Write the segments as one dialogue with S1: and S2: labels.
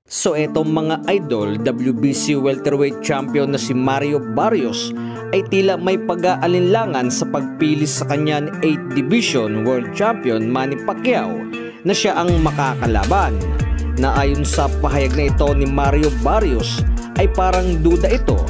S1: So etong mga idol, WBC welterweight champion na si Mario Barrios ay tila may pag-aalinlangan sa pagpili sa kanyang 8th Division World Champion Manny Pacquiao na siya ang makakalaban. Na ayon sa pahayag na ito ni Mario Barrios ay parang duda ito.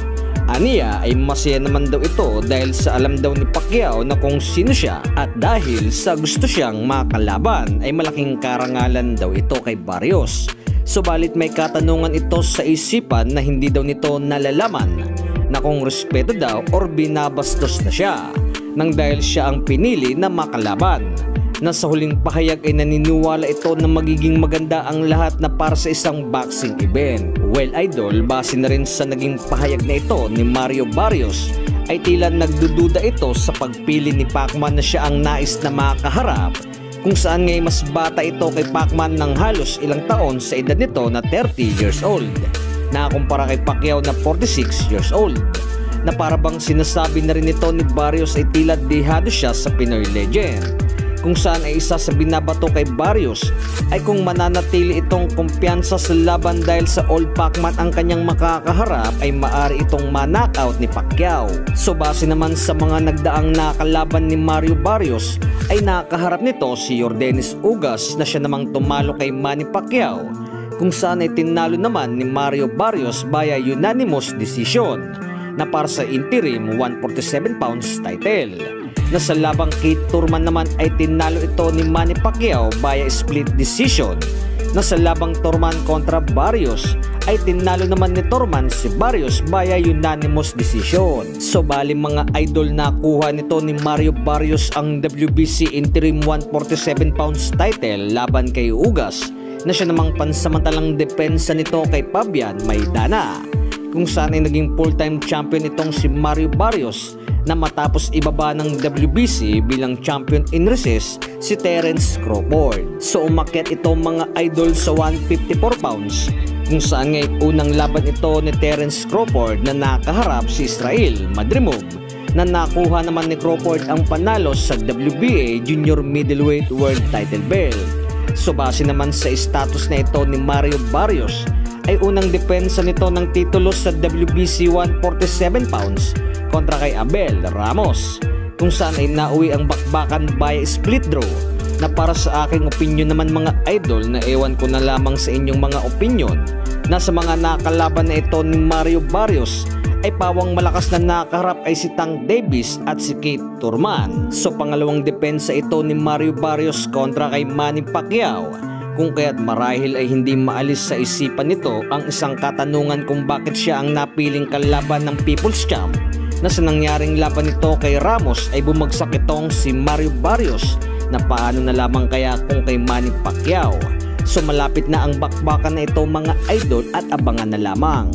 S1: Aniya ay masaya naman daw ito dahil sa alam daw ni Pacquiao na kung sino siya at dahil sa gusto siyang makalaban ay malaking karangalan daw ito kay Barrios. Subalit may katanungan ito sa isipan na hindi daw nito nalalaman na kung respeto daw or binabastos na siya nang dahil siya ang pinili na makalaban. Na sa huling pahayag ay naniniwala ito na magiging maganda ang lahat na para sa isang boxing event. Well idol, base na rin sa naging pahayag na ito ni Mario Barrios ay tila nagdududa ito sa pagpili ni Pacman na siya ang nais na makaharap, kung saan ngay mas bata ito kay Pacman ng halos ilang taon sa edad nito na 30 years old, nakakumpara kay Pacquiao na 46 years old, na para bang sinasabi na rin ito ni Barrios ay tila dehado siya sa Pinoy legend, kung saan ay isa sa binabato kay Barrios ay kung mananatili itong kumpiyansa sa laban dahil sa old Pacman ang kanyang makakaharap ay maaari itong ma-knockout ni Pacquiao. So base naman sa mga nagdaang nakalaban ni Mario Barrios ay nakaharap nito si Yordenis Ugas na siya namang tumalo kay Manny Pacquiao, kung saan ay tinalo naman ni Mario Barrios via unanimous decision na para sa interim 147 pounds title. Na sa labang Keith Thurman naman ay tinalo ito ni Manny Pacquiao via split decision. Na sa labang Thurman kontra Barrios ay tinalo naman ni Thurman si Barrios via unanimous decision. So bali mga idol, nakuha nito ni Mario Barrios ang WBC interim 147 pounds title laban kay Ugas, na siya namang pansamantalang depensa nito kay Fabian Maidana, kung saan ay naging full-time champion itong si Mario Barrios na matapos ibaba ng WBC bilang champion in recess si Terence Crawford. So umakyat ito mga idol sa 154 pounds, kung saan ngay unang laban ito ni Terence Crawford na nakaharap si Israel Madrimov, na nakuha naman ni Crawford ang panalo sa WBA Junior Middleweight World Title Belt. So base naman sa status na ito ni Mario Barrios ay unang depensa nito ng titulo sa WBC 147 pounds kontra kay Abel Ramos, kung saan ay nauwi ang bakbakan by split draw, na para sa aking opinion naman mga idol, na ewan ko na lamang sa inyong mga opinion, na sa mga nakalaban na ito ni Mario Barrios ay pawang malakas na nakaharap ay si Tank Davis at si Keith Thurman. So pangalawang depensa ito ni Mario Barrios kontra kay Manny Pacquiao, kung kaya't marahil ay hindi maalis sa isipan nito ang isang katanungan kung bakit siya ang napiling kalaban ng People's Champ, na sa nangyaring laban nito kay Ramos ay bumagsak itong si Mario Barrios, na paano na lamang kaya kung kay Manny Pacquiao. So malapit na ang bakbakan na ito mga idol at abangan na lamang.